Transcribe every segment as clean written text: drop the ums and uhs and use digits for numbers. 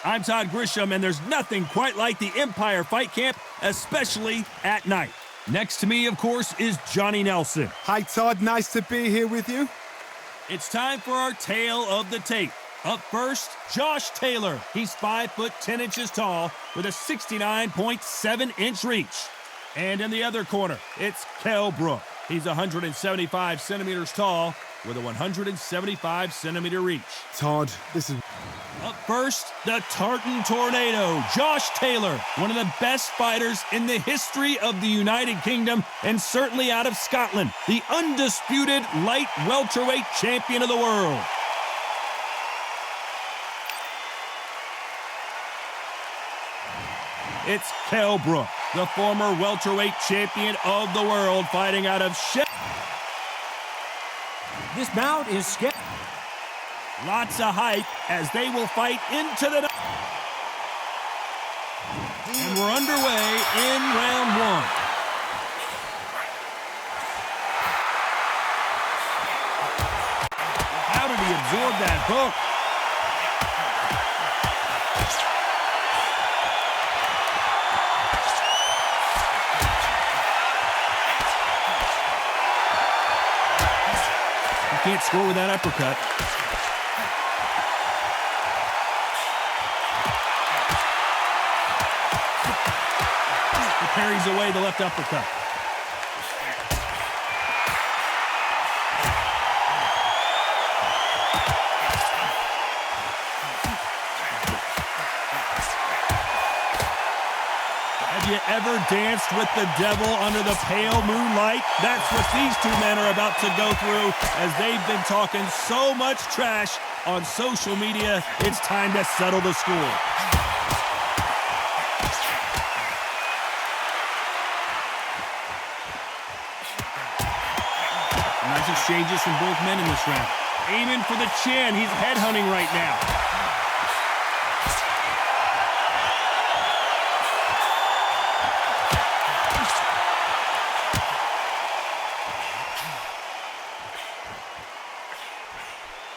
I'm Todd Grisham, and there's nothing quite like the Empire Fight Camp, especially at night. Next to me, of course, is Johnny Nelson. Hi, Todd. Nice to be here with you. It's time for our tale of the tape. Up first, Josh Taylor. He's 5 foot 10 inches tall with a 69.7-inch reach. And in the other corner, it's Kell Brooks. He's 175 centimeters tall with a 175-centimeter reach. Todd, this is... Up first, the Tartan Tornado, Josh Taylor, one of the best fighters in the history of the United Kingdom and certainly out of Scotland, the undisputed light welterweight champion of the world. It's Kell Brooks, the former welterweight champion of the world, fighting out of This bout is scheduled. Lots of hype as they will fight into the night. And we're underway in round one. How did he absorb that hook? You can't score with that uppercut. Carries away the left uppercut. Have you ever danced with the devil under the pale moonlight? That's what these two men are about to go through as they've been talking so much trash on social media. It's time to settle the score. Nice exchanges from both men in this round. Aiming for the chin. He's headhunting right now.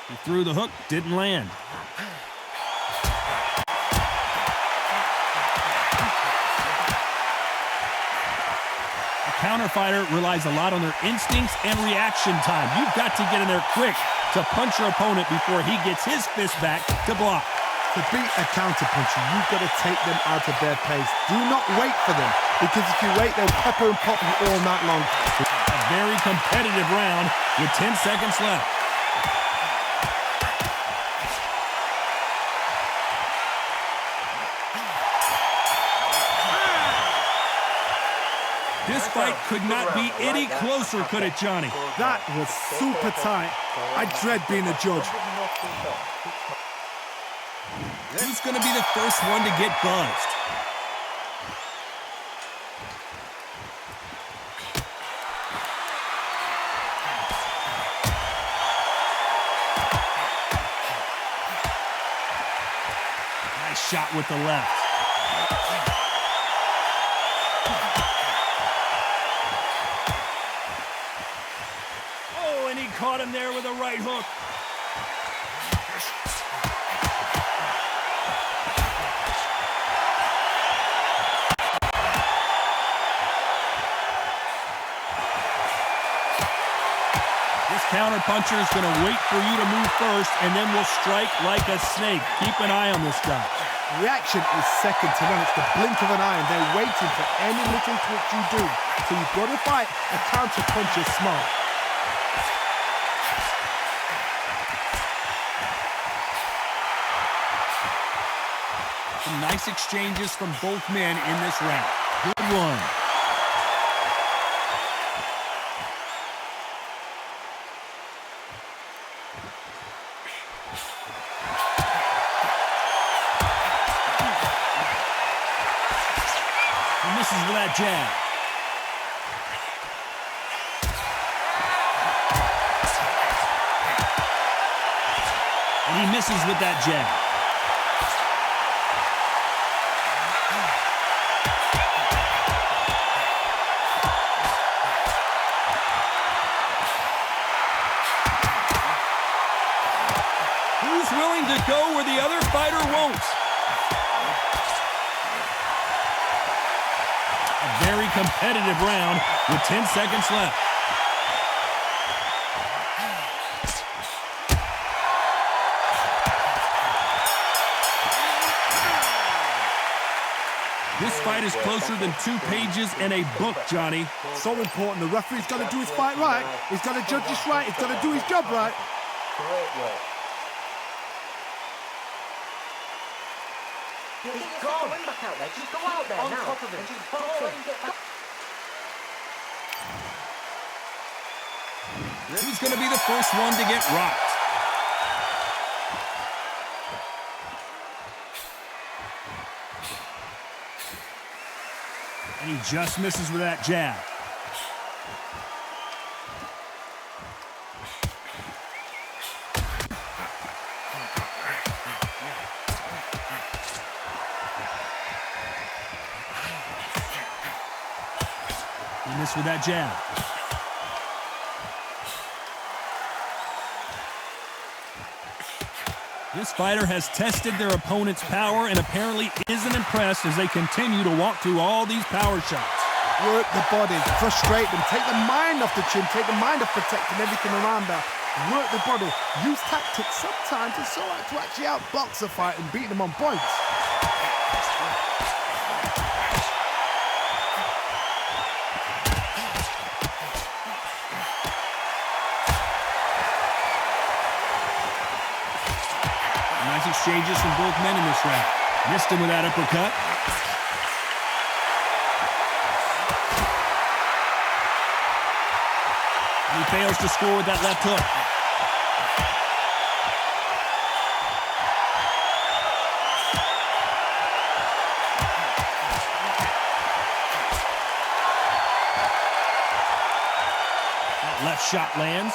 He threw the hook, didn't land. Counterfighter relies a lot on their instincts and reaction time. You've got to get in there quick to punch your opponent before he gets his fist back to block. To beat a counterpuncher, you've got to take them out of their pace. Do not wait for them, because if you wait, they'll pepper and pop you all night long. A very competitive round with 10 seconds left. This fight could not be any closer, could it, Johnny? That was super tight. I dread being a judge. Who's going to be the first one to get buzzed? Nice shot with the left. Caught him there with a right hook. This counterpuncher is going to wait for you to move first and then will strike like a snake. Keep an eye on this guy. Reaction is second to none. It's the blink of an eye, and they're waiting for any little twitch you do. So you've got to fight a counterpuncher smart. Some nice exchanges from both men in this round. Good one. He misses with that jab. And he misses with that jab. Who's willing to go where the other fighter won't? A very competitive round with 10 seconds left. This fight is closer than 2 pages in a book, Johnny. So important. The referee's got to do his fight right. He's got to judge this right. He's got to do his job right. Great work. He's gone. Back out there. Just go out there on now. Top of him. And just box him. Who's going to be the first one to get rocked? And he just misses with that jab. He missed with that jab. This fighter has tested their opponent's power and apparently isn't impressed as they continue to walk through all these power shots. Work the body, frustrate them, take the mind off the chin, take the mind off protecting everything around that. Work the body, use tactics sometimes to actually outbox a fight and beat them on points. Nice exchanges from both men in this round. Missed him with that uppercut. And he fails to score with that left hook. That left shot lands.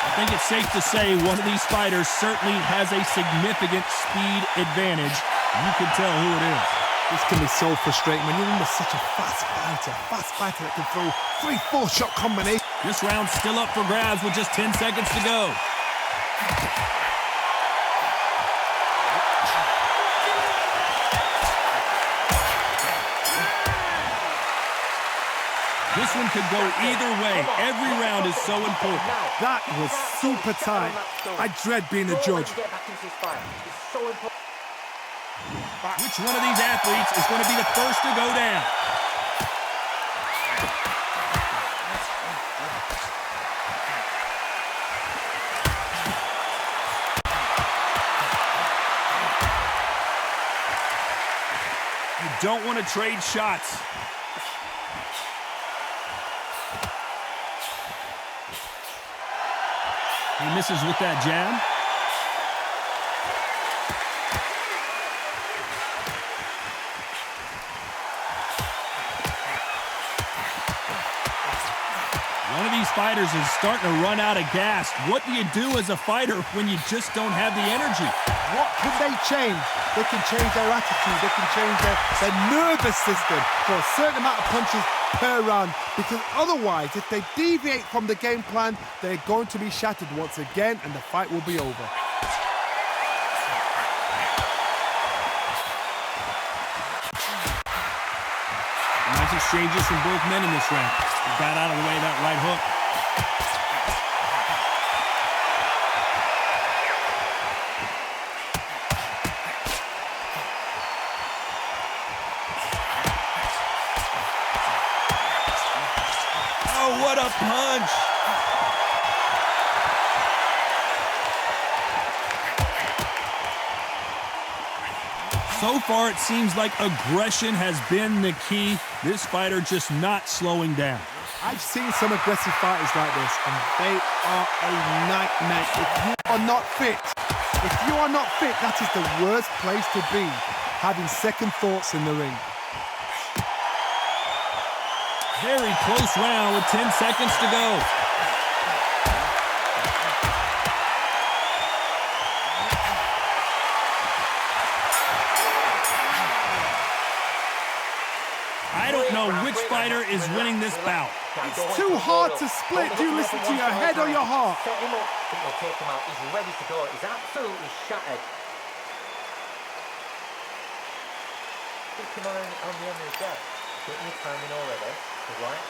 I think it's safe to say one of these fighters certainly has a significant speed advantage. You can tell who it is. This can be so frustrating when you're in with such a fast fighter that can throw 3-4 shot combinations. This round's still up for grabs with just 10 seconds to go. This one could go either way. Every round is so important. That was super tight. I dread being a judge. Which one of these athletes is going to be the first to go down? You don't want to trade shots. He misses with that jab. One of these fighters is starting to run out of gas. What do you do as a fighter when you just don't have the energy? What can they change? They can change their attitude. They can change their nervous system for a certain amount of punches per round, because otherwise, if they deviate from the game plan, they're going to be shattered once again and the fight will be over. Nice exchanges from both men in this round. Got out of the way of that right hook. Oh, what a punch! So far, it seems like aggression has been the key. This fighter just not slowing down. I've seen some aggressive fighters like this, and they are a nightmare. If you are not fit, that is the worst place to be, having second thoughts in the ring. Very close round with 10 seconds to go. I don't know which fighter is winning this bout. It's too hard to split. Do you listen to your head or your heart? Set him up. He'll take him out. He's ready to go. He's absolutely shattered. Kick him on the end of the gap. Get your timing already. Right.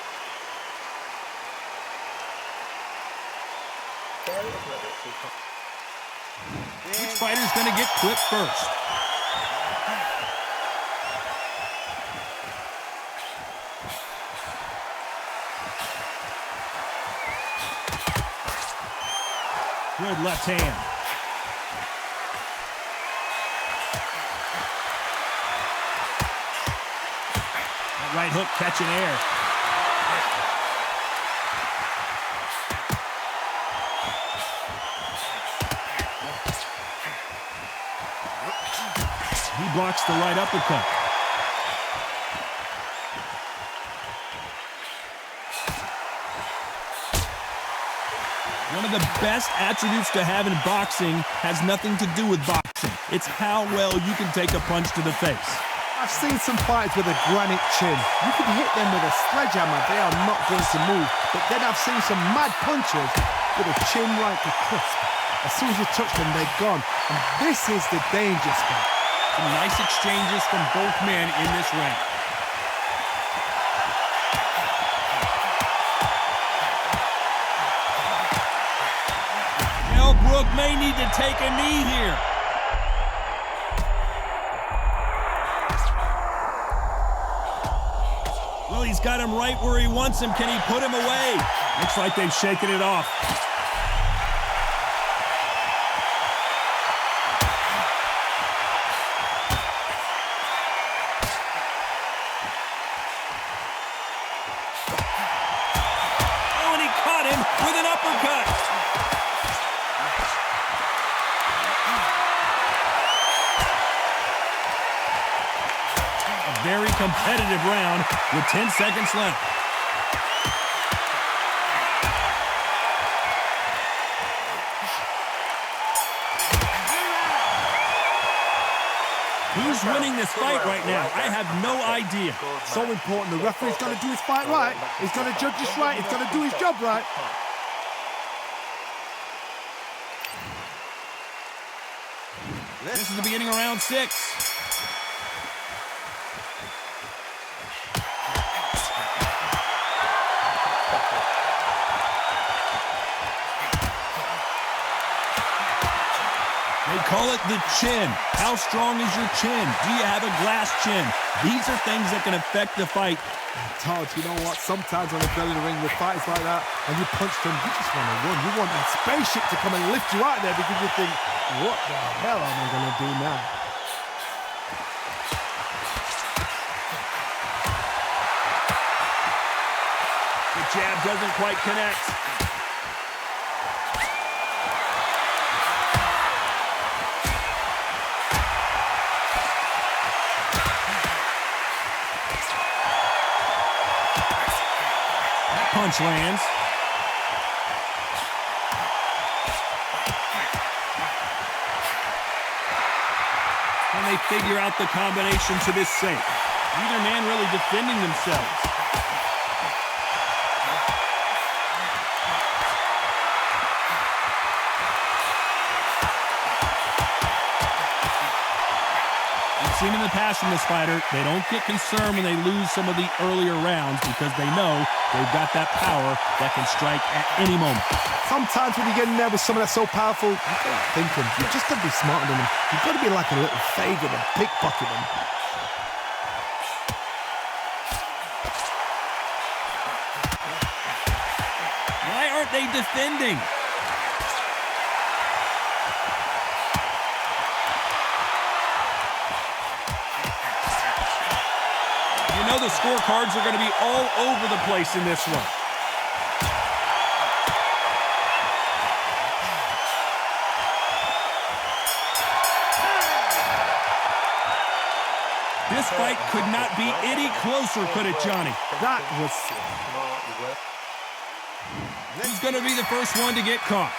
There it is a little bit too far. Which fighter's going to get clipped first? Good left hand. That right hook catching air. He blocks the right uppercut. One of the best attributes to have in boxing has nothing to do with boxing. It's how well you can take a punch to the face. I've seen some fighters with a granite chin. You can hit them with a sledgehammer, they are not going to move. But then I've seen some mad punchers with a chin like a crisp. As soon as you touch them, they're gone. And this is the danger spot. Some nice exchanges from both men in this round. Kell Brooks may need to take a knee here. Well, he's got him right where he wants him. Can he put him away? Looks like they've shaken it off. Oh, and he caught him with an uppercut. A very competitive round with 10 seconds left. Who's winning this fight right now? I have no idea. So important. The referee's got to do his fight right. He's got to judge this right. He's got to do his job right. This is the beginning of round 6. They call it the chin. How strong is your chin? Do you have a glass chin? These are things that can affect the fight. Todd, you know what? Sometimes when I go in the ring with fighters like that, and you punch them, you just want to run. You want that spaceship to come and lift you out there because you think, what the hell am I going to do now? The jab doesn't quite connect. Punch lands. And they figure out the combination to this safe. Neither man really defending themselves. We've seen in the past from this fighter, they don't get concerned when they lose some of the earlier rounds because they know they've got that power that can strike at any moment. Sometimes when you get in there with someone that's so powerful, you start thinking, you've just got to be smarter than them. You've got to be like a little faggot and pickpocket them. Why aren't they defending? You know the scorecards are going to be all over the place in this one. This fight could not be any closer, could it, Johnny? That was... Who's going to be the first one to get caught?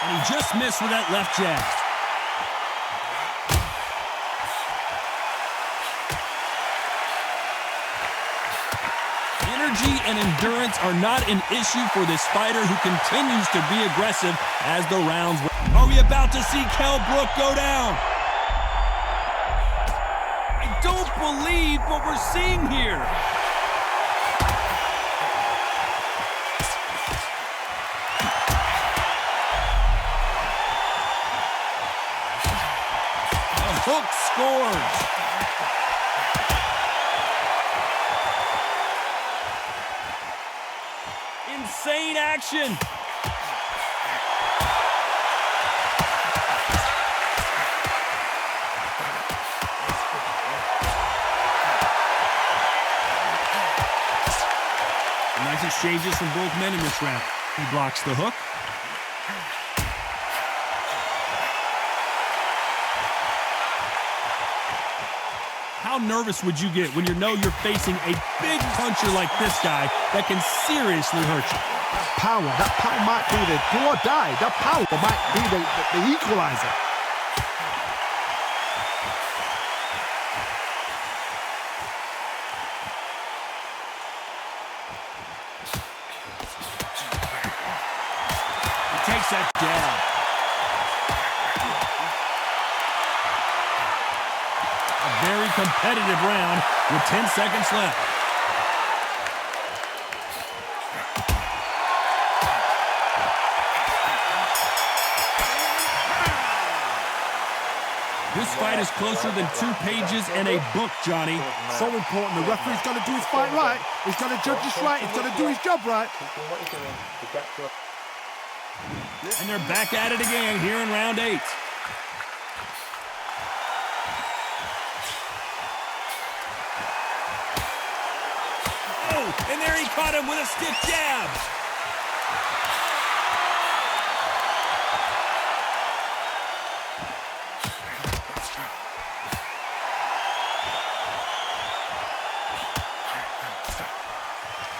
And he just missed with that left jab. Energy and endurance are not an issue for this fighter who continues to be aggressive as the rounds. Are we about to see Kell Brooks go down? I don't believe what we're seeing here. A hook scores. Insane action. Nice exchanges from both men in this round. He blocks the hook. How nervous would you get when you know you're facing a big puncher like this guy that can seriously hurt you? That power might be the do or die. That power might be the equalizer. He takes that jab. A very competitive round with 10 seconds left. This fight is closer than 2 pages in a book, Johnny. So important. The referee's got to do his fight right. He's got to judge this right. He's got to do his job right. And they're back at it again here in round 8. Oh, and there he caught him with a stiff jab.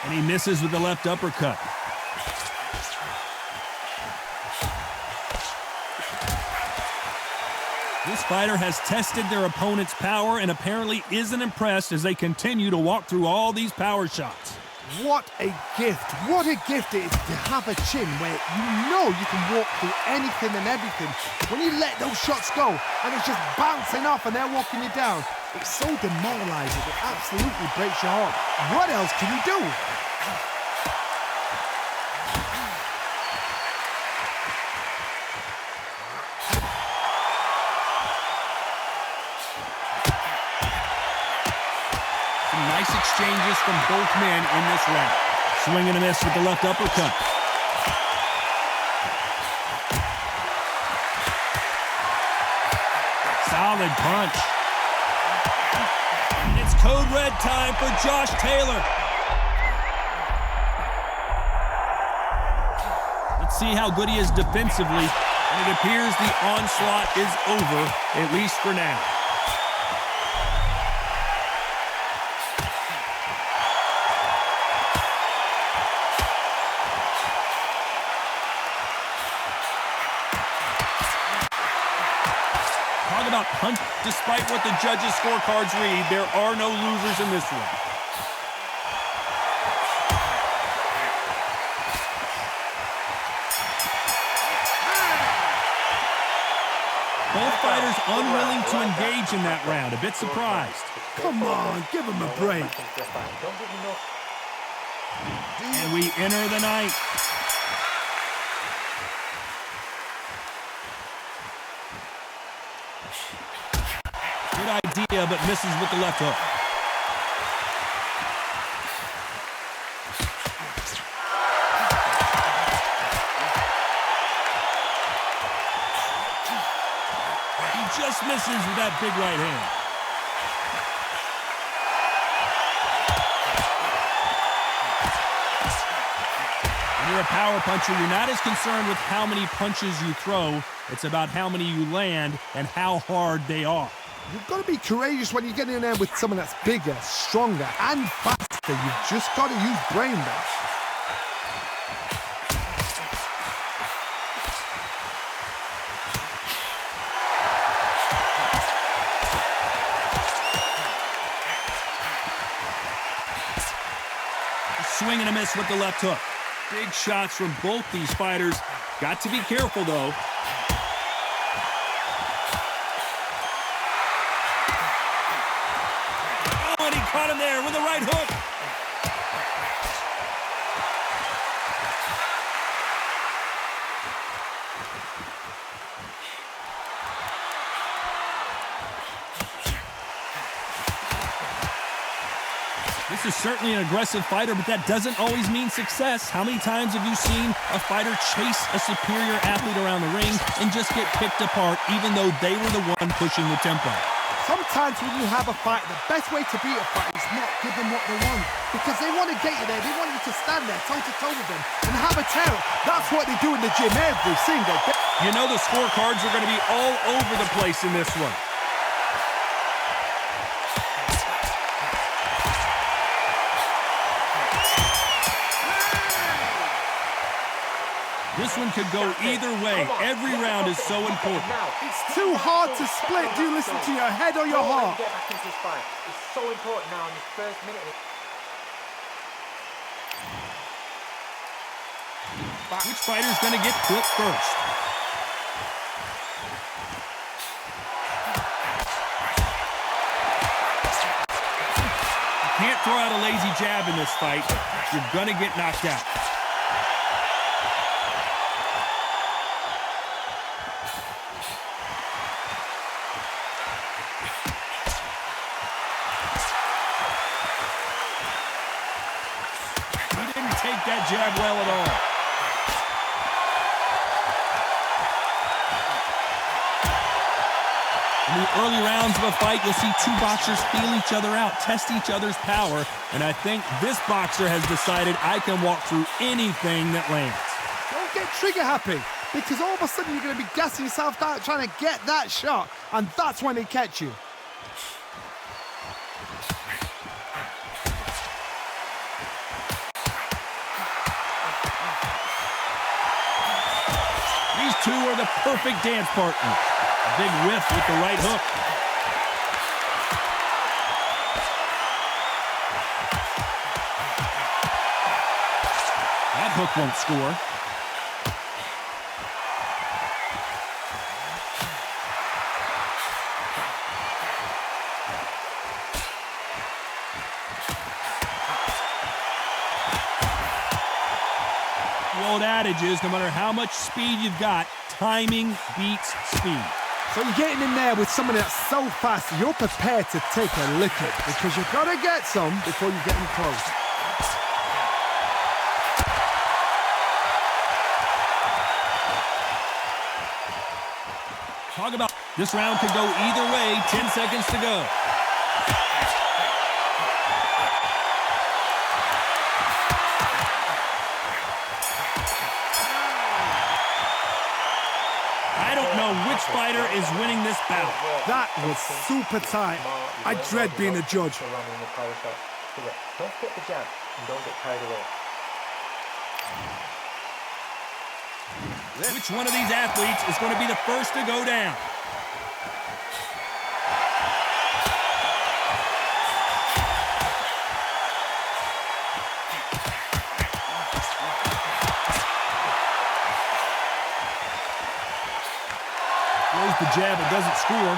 And he misses with the left uppercut. This fighter has tested their opponent's power and apparently isn't impressed as they continue to walk through all these power shots. What a gift. What a gift it is to have a chin where you know you can walk through anything and everything. When you let those shots go and it's just bouncing off and they're walking you down, it's so demoralizing. It absolutely breaks your heart. What else can you do? Nice exchanges from both men in this round. Swing and a miss with the left uppercut. Solid punch. And it's code red time for Josh Taylor. Let's see how good he is defensively. And it appears the onslaught is over, at least for now. About punch. Despite what the judges' scorecards read, there are no losers in this one. Both fighters unwilling to engage in that round. A bit surprised. Come on, give him a break. And we enter the ninth. Good idea, but misses with the left hook. He just misses with that big right hand. When you're a power puncher, you're not as concerned with how many punches you throw. It's about how many you land and how hard they are. You've got to be courageous when you get in there with someone that's bigger, stronger, and faster. You've just got to use brain there. Swing and a miss with the left hook. Big shots from both these fighters. Got to be careful, though. Oh, and he caught him there with the right hook. This is certainly an aggressive fighter, but that doesn't always mean success. How many times have you seen a fighter chase a superior athlete around the ring and just get picked apart, even though they were the one pushing the tempo? Sometimes when you have a fight, the best way to beat a fight is not give them what they want. Because they want to get you there. They want you to stand there toe-to-toe with them and have a tear. That's what they do in the gym every single day. You know the scorecards are going to be all over the place in this one. This one could go either way. Every round is so important. It's too hard to split. Do you listen to your head or your heart? Get back into this fight. It's so important now in this first minute. Which fighter's going to get clipped first? You can't throw out a lazy jab in this fight. You're going to get knocked out. Take that jab well at all. In the early rounds of a fight, you'll see two boxers feel each other out, test each other's power, and I think this boxer has decided I can walk through anything that lands. Don't get trigger happy, because all of a sudden you're going to be gassing yourself out trying to get that shot, and that's when they catch you. These two are the perfect dance partners. A big whiff with the right hook. That hook won't score. The old adage is, no matter how much speed you've got, timing beats speed. So you're getting in there with someone that's so fast, you're prepared to take a licking because you've got to get some before you get in close. Talk about this round could go either way. 10 seconds to go. I don't know which fighter is winning this bout. That was super tight. I dread being a judge. Don't hit the jab and don't get carried away. Which one of these athletes is going to be the first to go down? Throws the jab, it doesn't score.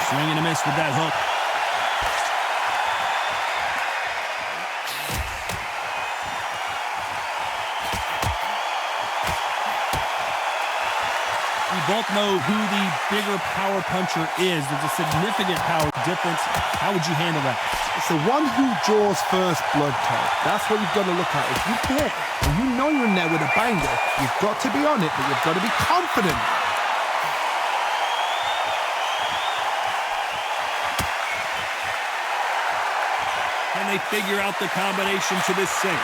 Swing and a miss with that hook. We both know who the bigger power puncher is. There's a significant power difference. How would you handle that? It's the one who draws first blood, Todd. That's what you've got to look at. If you hit and you know you're in there with a banger, you've got to be on it, but you've got to be confident. Can they figure out the combination to this sink?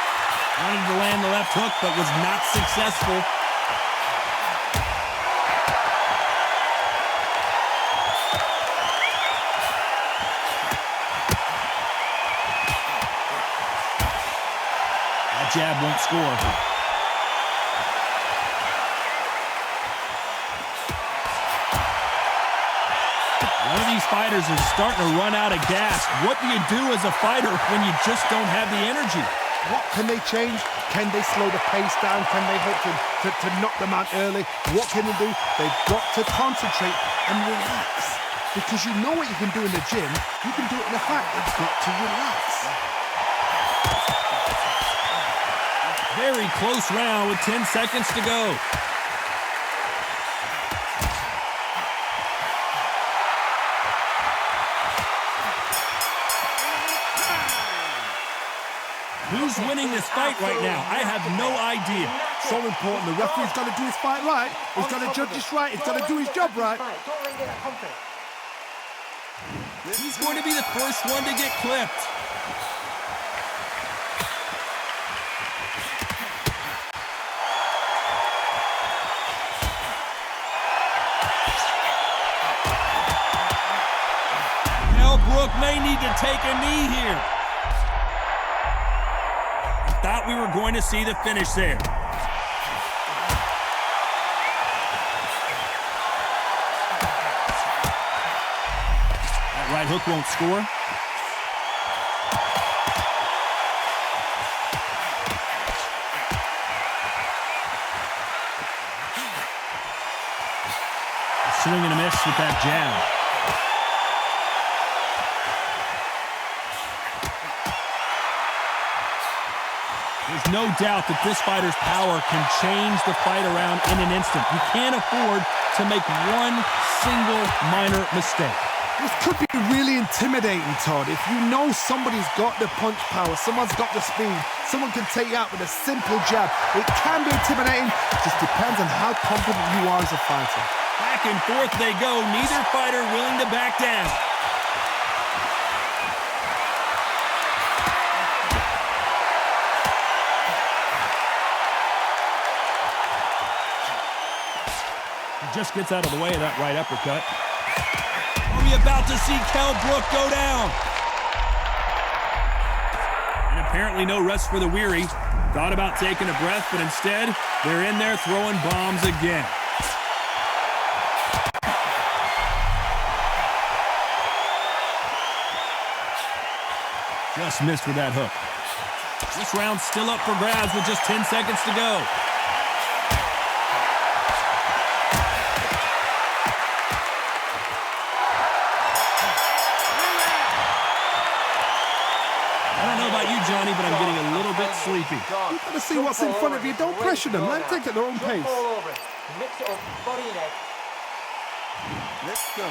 Wanted to land the left hook, but was not successful. Jab won't score. these fighters are starting to run out of gas. What do you do as a fighter when you just don't have the energy? What can they change? Can they slow the pace down? Can they hope to knock them out early? What can they do? They've got to concentrate and relax. Because you know what you can do in the gym, you can do it in the fight. They've got to relax. Very close round with 10 seconds to go. Who's winning this fight right now? I have no idea. So important. The referee's got to do his fight right. He's got to judge this right. He's got to do his job right. He's going to be the first one to get clipped. Kell Brooks may need to take a knee here. Thought we were going to see the finish there. That right hook won't score. A swing and a miss with that jab. There's no doubt that this fighter's power can change the fight around in an instant. You can't afford to make one single minor mistake. This could be really intimidating, Todd. If you know somebody's got the punch power, someone's got the speed, someone can take you out with a simple jab. It can be intimidating. It just depends on how confident you are as a fighter. Back and forth they go. Neither fighter willing to back down. Just gets out of the way of that right uppercut. Are we about to see Kell Brooks go down? And apparently no rest for the weary. Thought about taking a breath, but instead, they're in there throwing bombs again. Just missed with that hook. This round's still up for grabs with just 10 seconds to go. Johnny, but I'm getting a little bit sleepy. You've got to see what's in front of you. Don't pressure them. Let them take it at their own pace. Mix it up, body and head. Let's go.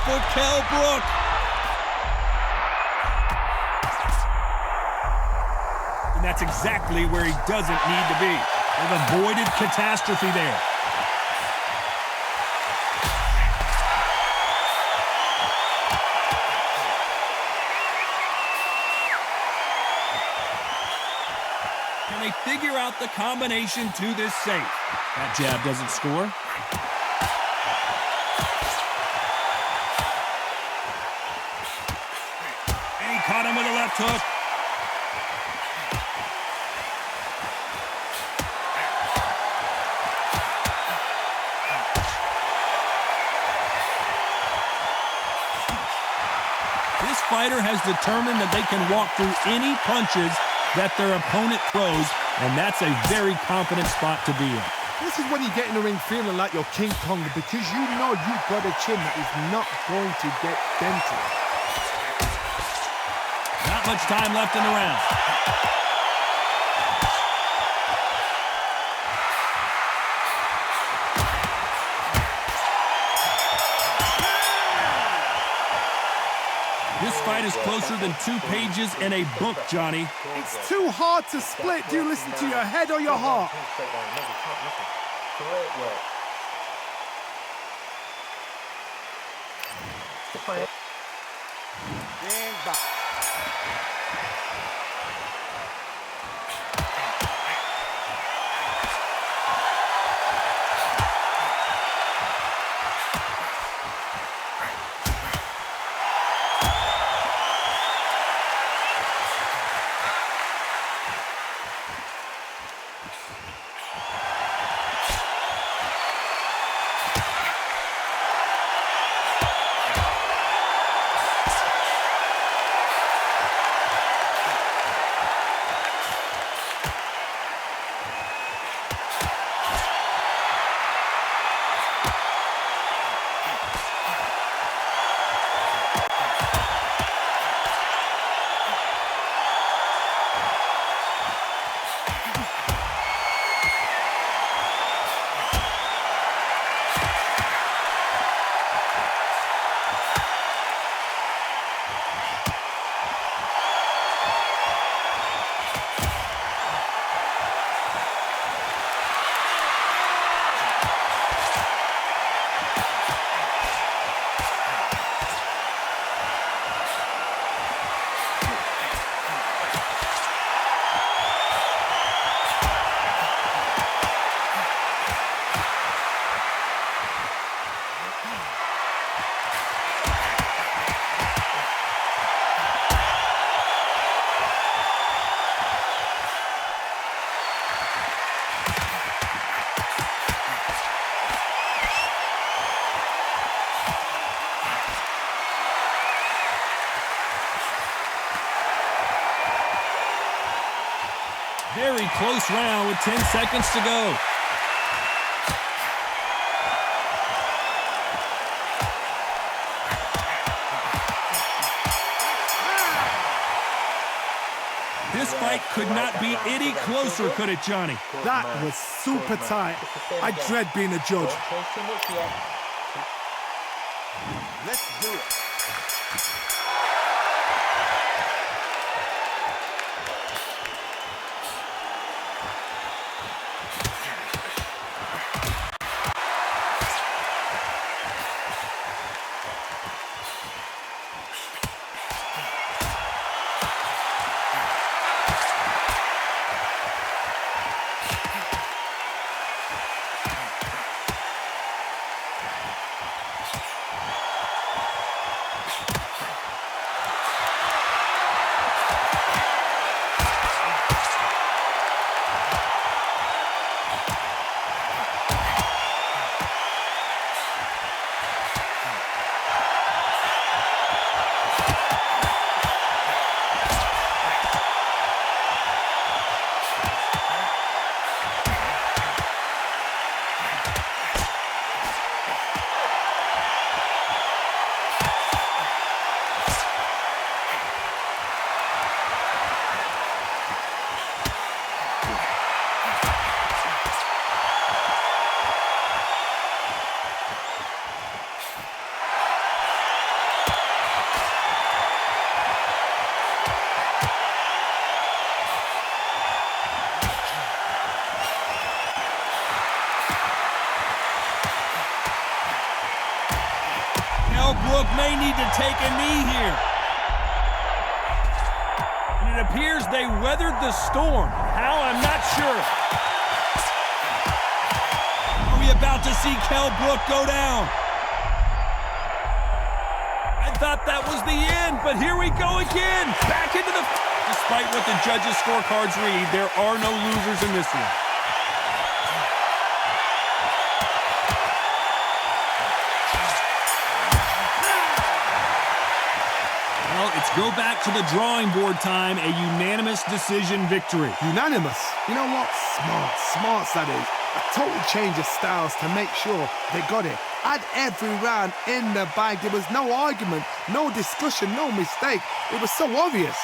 For Kell Brooks. And that's exactly where he doesn't need to be. They've avoided catastrophe there. Can they figure out the combination to this safe? That jab doesn't score. Caught him with a left hook. This fighter has determined that they can walk through any punches that their opponent throws, and that's a very confident spot to be in. This is when you get in the ring feeling like you're King Kong, because you know you've got a chin that is not going to get dented. Not much time left in the round. fight is closer than 2 pages in a book, Johnny. It's too hard to split. Do you listen to your head or your heart? And back. Very close round with 10 seconds to go. This fight could not be any closer, could it, Johnny? That was super tight. I dread being a judge. Let's do it. Kell Brooks may need to take a knee here. And it appears they weathered the storm. How, I'm not sure. Are we about to see Kell Brooks go down? I thought that was the end, but here we go again. Back into the... Despite what the judges' scorecards read, there are no losers in this one. Well, it's go back to the drawing board time, a unanimous decision victory. Unanimous? You know what? Smarts that is. A total change of styles to make sure they got it. Had every round in the bag. There was no argument, no discussion, no mistake. It was so obvious.